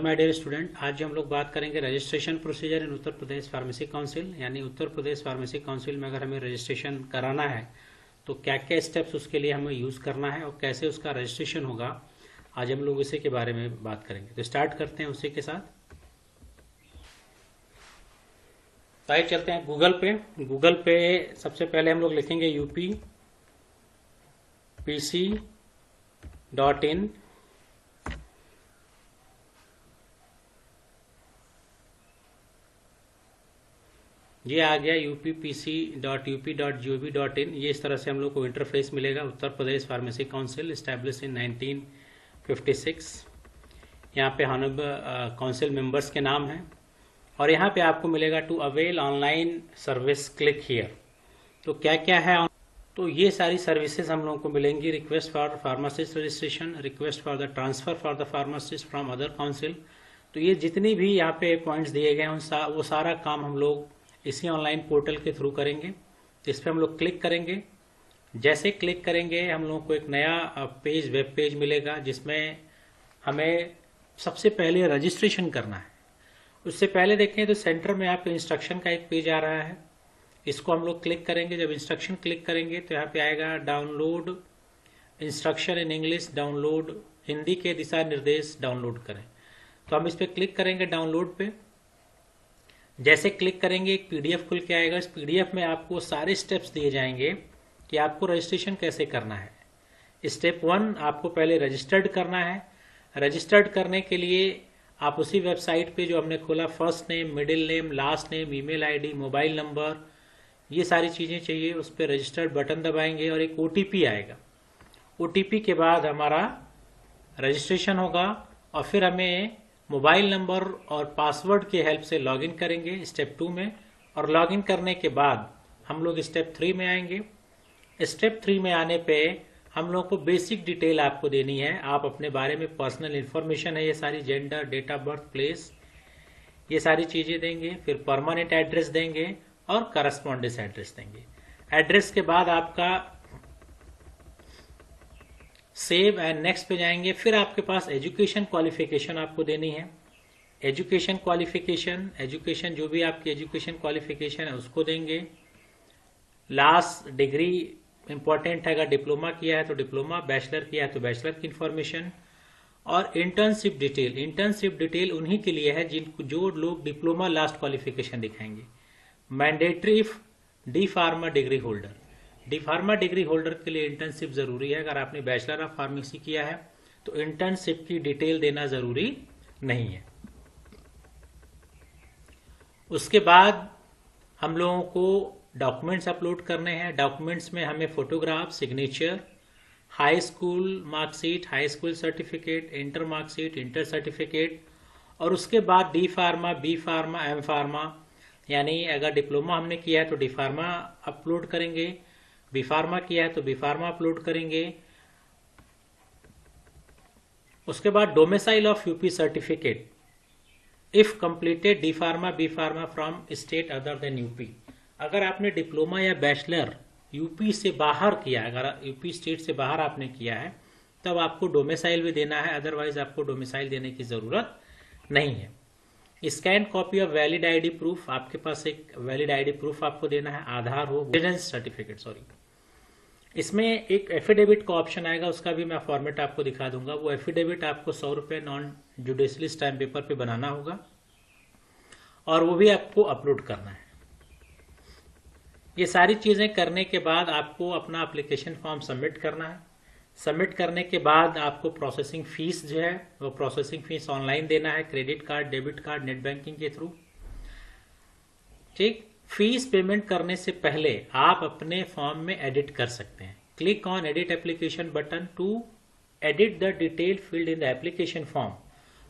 Hello my dear student, आज हम लोग बात करेंगे रजिस्ट्रेशन प्रोसीजर इन उत्तर प्रदेश फार्मेसी काउंसिल। यानी उत्तर प्रदेश फार्मेसी काउंसिल में अगर हमें रजिस्ट्रेशन कराना है तो क्या क्या स्टेप्स उसके लिए हमें यूज़ करना है और कैसे उसका रजिस्ट्रेशन होगा। आज हम लोग इसी के बारे में बात करेंगे। तो स्टार्ट करते हैं उसी के साथ। साइट चलते हैं गूगल पे सबसे पहले हम लोग लिखेंगे UPPC.in। ये आ गया UPPC.up.gov.in। ये इस तरह से हम लोग को इंटरफेस मिलेगा। Uttar Pradesh pharmacy council establish in 1956। यहाँ पे हॉनरेबल काउंसिल मेंबर्स के नाम हैं और यहाँ पे आपको मिलेगा to avail online service click here. तो क्या क्या है, तो ये सारी सर्विसेज हम लोगों को मिलेंगी। Request for pharmacist registration, request for the transfer for the pharmacist from other council. तो ये जितनी भी यहाँ पे पॉइंट्स दिए गए हैं वो सारा काम हम लोग इसी ऑनलाइन पोर्टल के थ्रू करेंगे। इस पर हम लोग क्लिक करेंगे। जैसे क्लिक करेंगे हम लोगों को एक नया वेब पेज मिलेगा जिसमें हमें सबसे पहले रजिस्ट्रेशन करना है। उससे पहले देखें तो सेंटर में आपके इंस्ट्रक्शन का एक पेज आ रहा है। इसको हम लोग क्लिक करेंगे। जब इंस्ट्रक्शन क्लिक करेंगे तो यहाँ पे आएगा download instruction in English, download Hindi के दिशा निर्देश डाउनलोड करें। तो हम इस पर क्लिक करेंगे डाउनलोड पे। जैसे क्लिक करेंगे एक पीडीएफ खुल के आएगा। इस पीडीएफ में आपको सारे स्टेप्स दिए जाएंगे कि आपको रजिस्ट्रेशन कैसे करना है। स्टेप 1, आपको पहले रजिस्टर्ड करना है। रजिस्टर्ड करने के लिए आप उसी वेबसाइट पे जो हमने खोला, first name, middle name, last name, email ID, mobile number, ये सारी चीज़ें चाहिए। उस पर रजिस्टर्ड बटन दबाएंगे और एक OTP आएगा। OTP के बाद हमारा रजिस्ट्रेशन होगा और फिर हमें मोबाइल नंबर और पासवर्ड के हेल्प से लॉगिन करेंगे स्टेप 2 में। और लॉगिन करने के बाद हम लोग स्टेप 3 में आएंगे। स्टेप 3 में आने पे हम लोग को बेसिक डिटेल आपको देनी है। आप अपने बारे में पर्सनल इंफॉर्मेशन है ये सारी, gender, date of birth, place, ये सारी चीज़ें देंगे। फिर परमानेंट एड्रेस देंगे और करस्पॉन्डेंस एड्रेस देंगे। एड्रेस के बाद आपका सेव एंड नेक्स्ट पे जाएंगे। फिर आपके पास एजुकेशन क्वालिफिकेशन आपको देनी है। एजुकेशन क्वालिफिकेशन, एजुकेशन जो भी आपकी एजुकेशन क्वालिफिकेशन है उसको देंगे। लास्ट डिग्री इंपॉर्टेंट है, अगर डिप्लोमा किया है तो डिप्लोमा, बैचलर किया है तो बैचलर की इंफॉर्मेशन। और इंटर्नशिप डिटेल, इंटर्नशिप डिटेल उन्हीं के लिए है जो लोग डिप्लोमा लास्ट क्वालिफिकेशन दिखाएंगे। Mandatory if D pharma degree holder, D pharma degree holder के लिए इंटर्नशिप जरूरी है। अगर आपने बैचलर ऑफ फार्मेसी किया है तो इंटर्नशिप की डिटेल देना जरूरी नहीं है। उसके बाद हम लोगों को डॉक्यूमेंट्स अपलोड करने हैं। डॉक्यूमेंट्स में हमें photograph, signature, high school marksheet, high school certificate, inter marksheet, inter certificate, और उसके बाद D pharma, B pharma, M pharma, यानी अगर डिप्लोमा हमने किया है तो डी फार्मा अपलोड करेंगे, बी फार्मा किया है तो बी फार्मा अपलोड करेंगे। उसके बाद domicile of UP certificate if completed D pharma, B pharma from state other than UP. अगर आपने डिप्लोमा या बैचलर यूपी से बाहर किया, अगर यूपी स्टेट से बाहर आपने किया है तब आपको डोमिसाइल भी देना है, अदरवाइज आपको डोमिसाइल देने की जरूरत नहीं है। Scan copy of valid ID proof, आपके पास एक वैलिड आईडी प्रूफ आपको देना है, आधार हो, रेजिडेंस सर्टिफिकेट, सॉरी। इसमें एक एफिडेविट का ऑप्शन आएगा, उसका भी मैं फॉर्मेट आपको दिखा दूंगा। वो एफिडेविट आपको 100 रुपये नॉन जुडिशियल स्टैम्प पेपर पे बनाना होगा और वो भी आपको अपलोड करना है। ये सारी चीजें करने के बाद आपको अपना एप्लीकेशन फॉर्म सबमिट करना है। सबमिट करने के बाद आपको प्रोसेसिंग फीस जो है वो प्रोसेसिंग फीस ऑनलाइन देना है, credit card, debit card, net banking के थ्रू। ठीक, फीस पेमेंट करने से पहले आप अपने फॉर्म में एडिट कर सकते हैं। Click on edit application button to edit the detail field in the application form.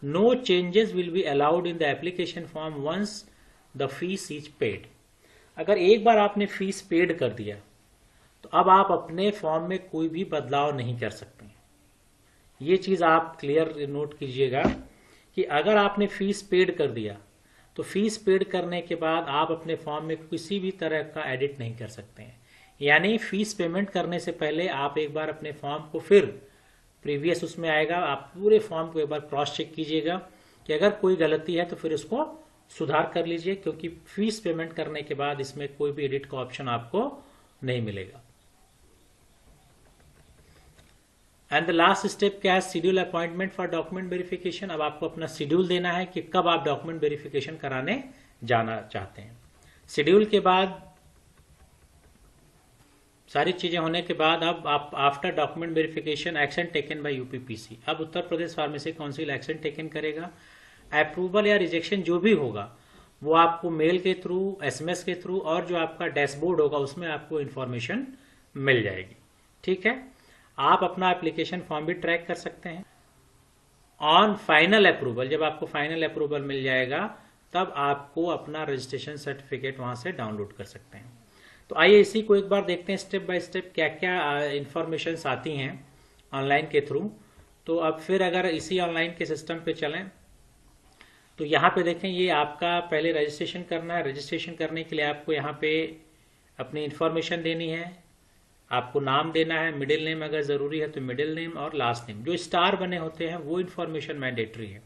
No changes will be allowed in the application form once the fees is paid. अगर एक बार आपने फीस पेड कर दिया तो अब आप अपने फॉर्म में कोई भी बदलाव नहीं कर सकते। ये चीज आप क्लियर नोट कीजिएगा कि अगर आपने फीस पेड कर दिया तो फीस पेड करने के बाद आप अपने फॉर्म में किसी भी तरह का एडिट नहीं कर सकते हैं। यानी फीस पेमेंट करने से पहले आप एक बार अपने फॉर्म को, फिर प्रीवियस उसमें आएगा, आप पूरे फॉर्म को एक बार क्रॉस चेक कीजिएगा कि अगर कोई गलती है तो फिर उसको सुधार कर लीजिए, क्योंकि फीस पेमेंट करने के बाद इसमें कोई भी एडिट का ऑप्शन आपको नहीं मिलेगा। एंड द लास्ट स्टेप क्या है, schedule appointment for document verification. अब आपको अपना शेड्यूल देना है कि कब आप डॉक्यूमेंट वेरिफिकेशन कराने जाना चाहते हैं। शेड्यूल के बाद सारी चीजें होने के बाद अब आप after document verification action taken by UPPC, अब Uttar Pradesh pharmacy council action taken करेगा। अप्रूवल या रिजेक्शन जो भी होगा वो आपको मेल के थ्रू, एसएमएस के थ्रू और जो आपका डैशबोर्ड होगा उसमें आपको इंफॉर्मेशन मिल जाएगी। ठीक है, आप अपना एप्लीकेशन फॉर्म भी ट्रैक कर सकते हैं। ऑन फाइनल अप्रूवल, जब आपको फाइनल अप्रूवल मिल जाएगा तब आपको अपना रजिस्ट्रेशन सर्टिफिकेट वहां से डाउनलोड कर सकते हैं। तो आइए इसी को एक बार देखते हैं स्टेप बाय स्टेप क्या क्या इंफॉर्मेशन आती हैं ऑनलाइन के थ्रू। तो अब फिर अगर इसी ऑनलाइन के सिस्टम पे चलें तो यहाँ पे देखें, ये आपका पहले रजिस्ट्रेशन करना है। रजिस्ट्रेशन करने के लिए आपको यहाँ पे अपनी इंफॉर्मेशन देनी है, आपको नाम देना है, मिडिल नेम अगर जरूरी है तो मिडिल नेम और लास्ट नेम। जो स्टार बने होते हैं वो इन्फॉर्मेशन मैंडेटरी है,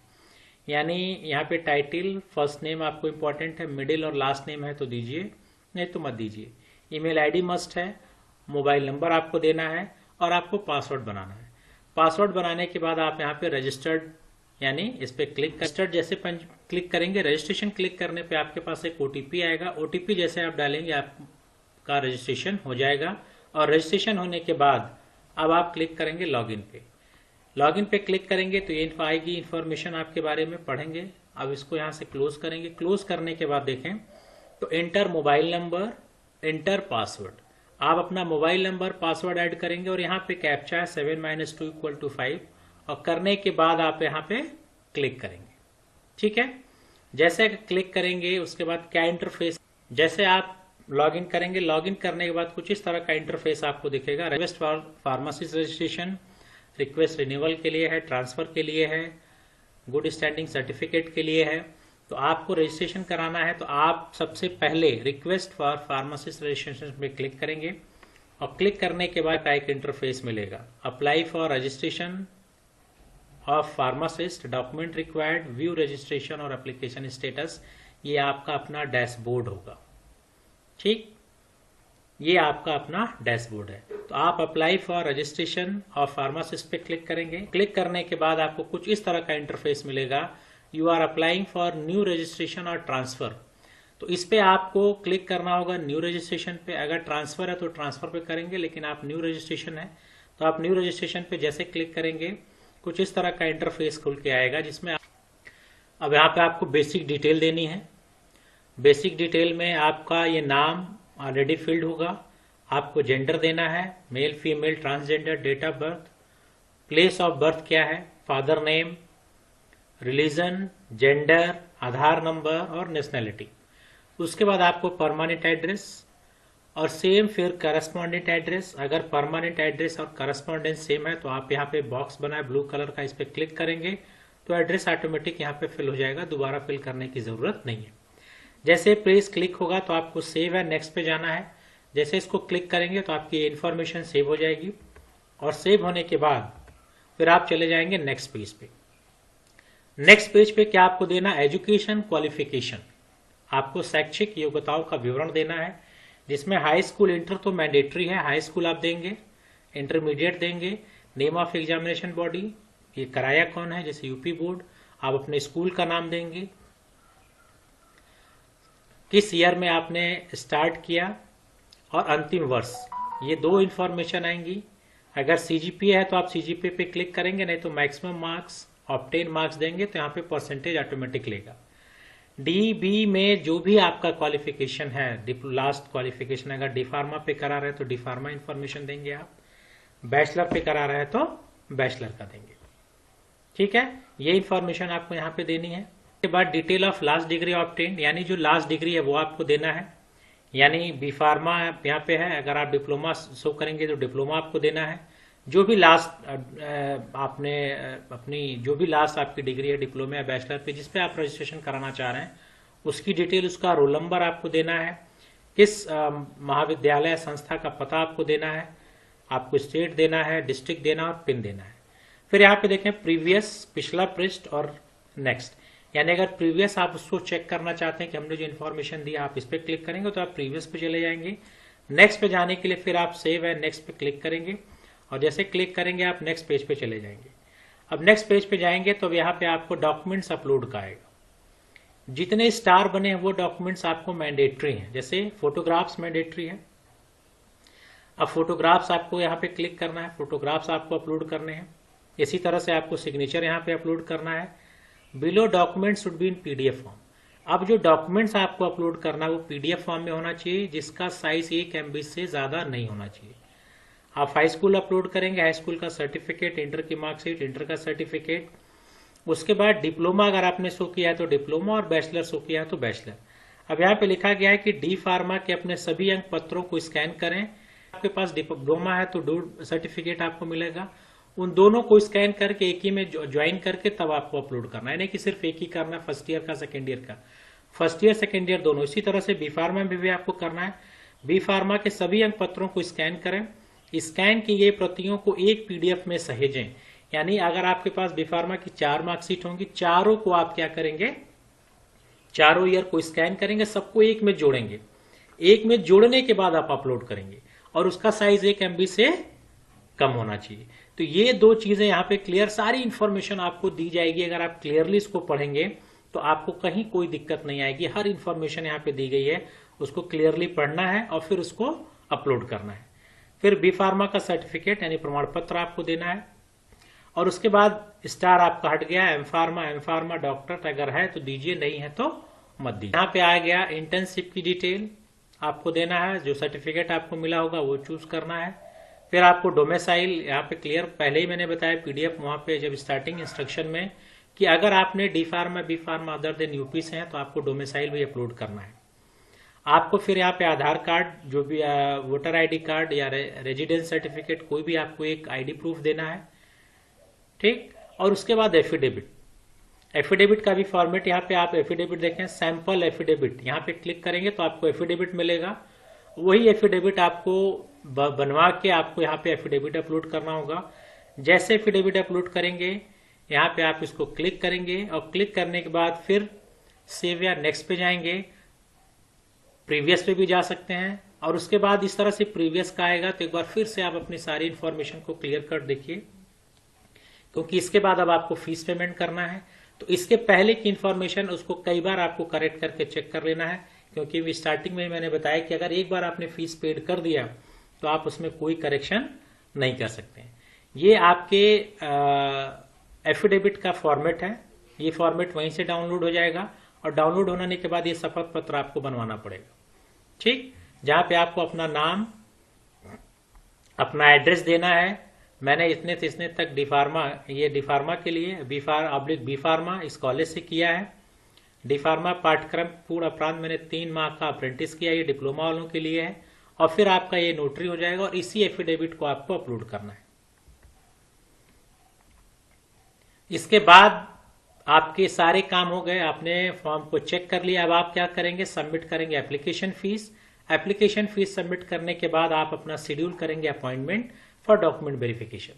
यानी यहाँ पे टाइटल, फर्स्ट नेम आपको इम्पोर्टेंट है, मिडिल और लास्ट नेम है तो दीजिए, नहीं तो मत दीजिए। ईमेल आईडी मस्ट है, मोबाइल नंबर आपको देना है और आपको पासवर्ड बनाना है। पासवर्ड बनाने के बाद आप यहाँ पे रजिस्टर्ड यानी इस पे क्लिक, रजिस्टर्ड जैसे क्लिक करेंगे, रजिस्ट्रेशन क्लिक करने पे आपके पास एक ओटीपी आएगा। ओटीपी जैसे आप डालेंगे आपका रजिस्ट्रेशन हो जाएगा। और रजिस्ट्रेशन होने के बाद अब आप क्लिक करेंगे लॉगिन पे। लॉगिन पे क्लिक करेंगे तो ये आएगी, इंफॉर्मेशन आपके बारे में पढ़ेंगे। अब इसको यहाँ से क्लोज करेंगे। क्लोज करने के बाद देखें तो enter mobile number, enter password. आप अपना मोबाइल नंबर, पासवर्ड ऐड करेंगे और यहाँ पे कैप्चा है 7 - 2 = 5 और करने के बाद आप यहाँ पे क्लिक करेंगे। ठीक है, जैसे क्लिक करेंगे उसके बाद क्या इंटरफेस, जैसे आप लॉगिन करेंगे, लॉगिन करने के बाद कुछ इस तरह का इंटरफेस आपको दिखेगा। Request for pharmacist registration, request renewal के लिए है, ट्रांसफर के लिए है, गुड स्टैंडिंग सर्टिफिकेट के लिए है। तो आपको रजिस्ट्रेशन कराना है तो आप सबसे पहले रिक्वेस्ट फॉर फार्मासिस्ट रजिस्ट्रेशन पे क्लिक करेंगे और क्लिक करने के बाद एक इंटरफेस मिलेगा, apply for registration of pharmacist, document required, view registration और एप्लीकेशन स्टेटस। ये आपका अपना डैशबोर्ड होगा। ठीक, ये आपका अपना डैशबोर्ड है। तो आप apply for registration of pharmacist पे क्लिक करेंगे। क्लिक करने के बाद आपको कुछ इस तरह का इंटरफेस मिलेगा, you are applying for new registration और ट्रांसफर। तो इस पे आपको क्लिक करना होगा न्यू रजिस्ट्रेशन पे। अगर ट्रांसफर है तो ट्रांसफर पे करेंगे, लेकिन आप न्यू रजिस्ट्रेशन है तो आप न्यू रजिस्ट्रेशन पे जैसे क्लिक करेंगे कुछ इस तरह का इंटरफेस खुल के आएगा, जिसमें अब यहाँ पे आपको बेसिक डिटेल देनी है। बेसिक डिटेल में आपका ये नाम ऑलरेडी फिल्ड होगा, आपको जेंडर देना है, male female transgender, date of birth, place of birth क्या है, father name, religion, gender, Aadhaar number और नेशनैलिटी। उसके बाद आपको परमानेंट एड्रेस और सेम फिर करस्पॉन्डेंट एड्रेस। अगर परमानेंट एड्रेस और करस्पॉन्डेंस सेम है तो आप यहाँ पे बॉक्स बना है ब्लू कलर का, इस पे क्लिक करेंगे तो एड्रेस ऑटोमेटिक यहाँ पे फिल हो जाएगा, दोबारा फिल करने की जरूरत नहीं है। जैसे प्लेस क्लिक होगा तो आपको सेव है नेक्स्ट पे जाना है। जैसे इसको क्लिक करेंगे तो आपकी इन्फॉर्मेशन सेव हो जाएगी और सेव होने के बाद फिर आप चले जाएंगे नेक्स्ट पेज पे। नेक्स्ट पेज पे क्या आपको देना, एजुकेशन क्वालिफिकेशन। आपको शैक्षिक योग्यताओं का विवरण देना है, जिसमें हाई स्कूल, इंटर तो मैंडेटरी है, हाई स्कूल आप देंगे, इंटरमीडिएट देंगे, नेम ऑफ एग्जामिनेशन बॉडी, ये कराया कौन है, जैसे यूपी बोर्ड। आप अपने स्कूल का नाम देंगे, किस ईयर में आपने स्टार्ट किया और अंतिम वर्ष, ये दो इंफॉर्मेशन आएंगी। अगर सीजीपीए है तो आप सीजीपीए पे क्लिक करेंगे, नहीं तो मैक्सिमम मार्क्स, ऑब्टेन मार्क्स देंगे तो यहाँ पे परसेंटेज ऑटोमेटिक लेगा। डी बी में जो भी आपका क्वालिफिकेशन है, लास्ट क्वालिफिकेशन, अगर डी फार्मा पे करा रहे हैं तो डी फार्मा इंफॉर्मेशन देंगे आप, बैचलर पे करा रहे हैं तो बैचलर का देंगे। ठीक है, ये इंफॉर्मेशन आपको यहाँ पे देनी है। उसके बाद detail of last degree obtain, यानी जो लास्ट डिग्री है वो आपको देना है, यानी बी फार्मा यहाँ पे है, अगर आप डिप्लोमा शो करेंगे तो डिप्लोमा आपको देना है। जो भी लास्ट आपने अपनी जो भी लास्ट आपकी डिग्री है डिप्लोमा या बैचलर पे जिस पे आप रजिस्ट्रेशन कराना चाह रहे हैं उसकी डिटेल, उसका रोल नंबर आपको देना है, किस महाविद्यालय संस्था का पता आपको देना है, आपको स्टेट देना है, डिस्ट्रिक्ट देना और पिन देना है। फिर यहाँ पे देखें प्रीवियस, पिछला पृष्ठ और नेक्स्ट, यानी अगर प्रीवियस आप उसको चेक करना चाहते हैं कि हमने जो इन्फॉर्मेशन दिया, आप इस पर क्लिक करेंगे तो आप प्रीवियस पे चले जाएंगे। नेक्स्ट पे जाने के लिए फिर आप सेव एंड नेक्स्ट पे क्लिक करेंगे और जैसे क्लिक करेंगे आप नेक्स्ट पेज पे चले जाएंगे। अब नेक्स्ट पेज पे जाएंगे तो यहाँ पे आपको डॉक्यूमेंट्स अपलोड का आएगा। जितने स्टार बने हैं वो डॉक्यूमेंट्स आपको मैंडेटरी हैं, जैसे फोटोग्राफ्स मैंडेटरी है। अब फोटोग्राफ्स आपको यहाँ पे क्लिक करना है, फोटोग्राफ्स आपको अपलोड करने हैं। इसी तरह से आपको सिग्नेचर यहाँ पे अपलोड करना है। Below document should be in PDF form. अब जो डॉक्यूमेंट्स आपको अपलोड करना है वो पीडीएफ फॉर्म में होना चाहिए, जिसका साइज 1 MB से ज्यादा नहीं होना चाहिए। आप हाई स्कूल अपलोड करेंगे, हाई स्कूल का सर्टिफिकेट, इंटर की मार्कशीट, इंटर का सर्टिफिकेट। उसके बाद डिप्लोमा अगर आपने शो किया है तो डिप्लोमा, और बैचलर शो किया है तो बैचलर। अब यहाँ पे लिखा गया है कि डी फार्मा के अपने सभी अंक पत्रों को स्कैन करें। आपके पास डिप्लोमा है तो डू सर्टिफिकेट आपको मिलेगा, उन दोनों को स्कैन करके एक ही में ज्वाइन करके तब आपको अपलोड करना है, नहीं कि सिर्फ एक ही करना है, फर्स्ट ईयर का सेकेंड ईयर का, फर्स्ट ईयर सेकेंड ईयर दोनों। इसी तरह से बी फार्मा में भी आपको करना है। बी फार्मा के सभी अंक पत्रों को स्कैन करें, स्कैन की गई प्रतियों को एक पीडीएफ में सहेजें। यानी अगर आपके पास बी फार्मा की 4 मार्कशीट होंगी, चारों को आप क्या करेंगे, चारों ईयर को स्कैन करेंगे, सबको एक में जोड़ेंगे। एक में जोड़ने के बाद आप अपलोड करेंगे और उसका साइज 1 MB से कम होना चाहिए। तो ये दो चीजें यहाँ पे क्लियर, सारी इंफॉर्मेशन आपको दी जाएगी। अगर आप क्लियरली इसको पढ़ेंगे तो आपको कहीं कोई दिक्कत नहीं आएगी। हर इंफॉर्मेशन यहाँ पे दी गई है, उसको क्लियरली पढ़ना है और फिर उसको अपलोड करना है। फिर बी फार्मा का सर्टिफिकेट यानी प्रमाण पत्र आपको देना है, और उसके बाद स्टार आपका हट गया। एम फार्मा डॉक्टर अगर है तो दीजिए, नहीं है तो मत दीजिए। यहाँ पे आ गया इंटर्नशिप की डिटेल आपको देना है, जो सर्टिफिकेट आपको मिला होगा वो चूज करना है। फिर आपको डोमेसाइल यहाँ पे क्लियर, पहले ही मैंने बताया पीडीएफ वहां पे जब स्टार्टिंग इंस्ट्रक्शन में, कि अगर आपने D pharma B pharma other than UP से हैं तो आपको डोमेसाइल भी अपलोड करना है। आपको फिर यहाँ पे आधार कार्ड, जो भी वोटर आईडी कार्ड या रेजिडेंस सर्टिफिकेट, कोई भी आपको एक आईडी प्रूफ देना है, ठीक। और उसके बाद एफिडेविट का भी फॉर्मेट, यहाँ पे आप एफिडेविट देखें, सैंपल एफिडेविट, यहाँ पे क्लिक करेंगे तो आपको एफिडेविट मिलेगा। वही एफिडेविट आपको बनवा के आपको यहाँ पे एफिडेविट अपलोड करना होगा। जैसे एफिडेविट अपलोड करेंगे यहाँ पे आप इसको क्लिक करेंगे और क्लिक करने के बाद फिर सेव या नेक्स्ट पे जाएंगे, प्रीवियस पे भी जा सकते हैं। और उसके बाद इस तरह से प्रीवियस का आएगा तो एक बार फिर से आप अपनी सारी इंफॉर्मेशन को क्लियर कर देखिए, क्योंकि इसके बाद अब आपको फीस पेमेंट करना है। तो इसके पहले की इंफॉर्मेशन उसको कई बार आपको करेक्ट करके चेक कर लेना है, क्योंकि स्टार्टिंग में मैंने बताया कि अगर एक बार आपने फीस पेड कर दिया तो आप उसमें कोई करेक्शन नहीं कर सकते। ये आपके एफिडेविट का फॉर्मेट है, ये फॉर्मेट वहीं से डाउनलोड हो जाएगा और डाउनलोड होने के बाद ये शपथ पत्र आपको बनवाना पड़ेगा, ठीक, जहां पे आपको अपना नाम, अपना एड्रेस देना है। मैंने इतने से इतने तक डी फार्मा, ये डी फार्मा के लिए बी फार्मा इस कॉलेज से किया है। डी फार्मा पाठ्यक्रम पूर्ण उपरांत मैंने 3 माह का अप्रेंटिस किया, ये डिप्लोमा वालों के लिए है। और फिर आपका ये नोटरी हो जाएगा और इसी एफिडेविट को आपको अपलोड करना है। इसके बाद आपके सारे काम हो गए, आपने फॉर्म को चेक कर लिया। अब आप क्या करेंगे, सबमिट करेंगे application fees. Application fees submit करने के बाद आप अपना शेड्यूल करेंगे अपॉइंटमेंट फॉर डॉक्यूमेंट वेरिफिकेशन।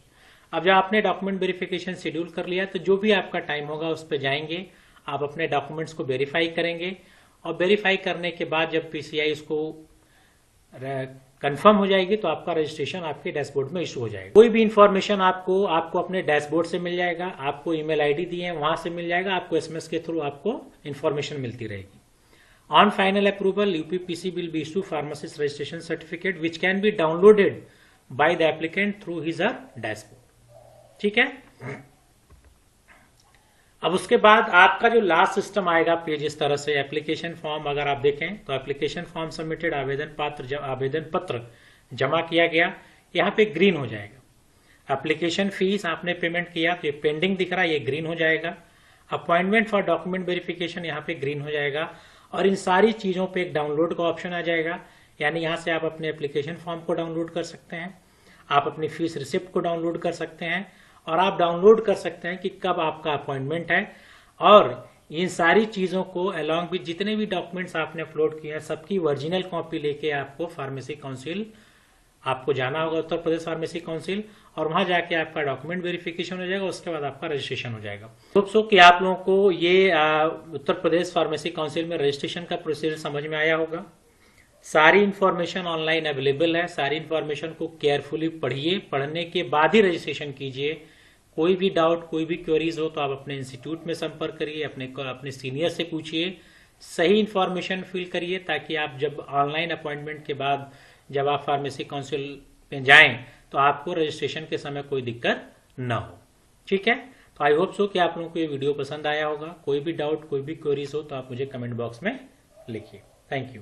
अब जब आपने डॉक्यूमेंट वेरिफिकेशन शेड्यूल कर लिया तो जो भी आपका टाइम होगा उस पर जाएंगे, आप अपने डॉक्यूमेंट्स को वेरीफाई करेंगे और वेरीफाई करने के बाद जब पीसीआई इसको कंफर्म हो जाएगी तो आपका रजिस्ट्रेशन आपके डैशबोर्ड में इशू हो जाएगा। कोई भी इंफॉर्मेशन आपको अपने डैशबोर्ड से मिल जाएगा, आपको ईमेल आईडी दी है वहां से मिल जाएगा, आपको एसएमएस के थ्रू आपको इंफॉर्मेशन मिलती रहेगी। On final approval UPPC will be issue pharmacist registration certificate which can be downloaded by the applicant through his dashboard, ठीक है। अब उसके बाद आपका जो लास्ट सिस्टम आएगा पेज इस तरह से, एप्लीकेशन फॉर्म अगर आप देखें तो एप्लीकेशन फॉर्म सबमिटेड, आवेदन पत्र जमा किया गया, यहाँ पे ग्रीन हो जाएगा। एप्लीकेशन फीस आपने पेमेंट किया तो ये पेंडिंग दिख रहा है, ये ग्रीन हो जाएगा। अपॉइंटमेंट फॉर डॉक्यूमेंट वेरिफिकेशन यहाँ पे ग्रीन हो जाएगा और इन सारी चीजों पे एक डाउनलोड का ऑप्शन आ जाएगा, यानी यहाँ से आप अपने एप्लीकेशन फॉर्म को डाउनलोड कर सकते हैं, आप अपनी फीस रिसिप्ट को डाउनलोड कर सकते हैं और आप डाउनलोड कर सकते हैं कि कब आपका अपॉइंटमेंट है। और इन सारी चीजों को अलॉन्ग विद जितने भी डॉक्यूमेंट्स आपने अपलोड किए हैं सबकी ओरिजिनल कॉपी लेके आपको फार्मेसी काउंसिल आपको जाना होगा, उत्तर प्रदेश फार्मेसी काउंसिल, और वहां जाके आपका डॉक्यूमेंट वेरिफिकेशन हो जाएगा, उसके बाद आपका रजिस्ट्रेशन हो जाएगा। होप सो कि आप लोगों को ये उत्तर प्रदेश फार्मेसी काउंसिल में रजिस्ट्रेशन का प्रोसीजर समझ में आया होगा। सारी इंफॉर्मेशन ऑनलाइन अवेलेबल है, सारी इंफॉर्मेशन को केयरफुली पढ़िए, पढ़ने के बाद ही रजिस्ट्रेशन कीजिए। कोई भी डाउट, कोई भी क्वेरीज हो तो आप अपने इंस्टीट्यूट में संपर्क करिए, अपने सीनियर से पूछिए, सही इंफॉर्मेशन फिल करिए, ताकि आप जब ऑनलाइन अपॉइंटमेंट के बाद जब आप फार्मेसी काउंसिल में जाएं तो आपको रजिस्ट्रेशन के समय कोई दिक्कत न हो। ठीक है, तो आई होप सो कि आप लोगों को ये वीडियो पसंद आया होगा। कोई भी डाउट, कोई भी क्वेरीज हो तो आप मुझे कमेंट बॉक्स में लिखिए। Thank you.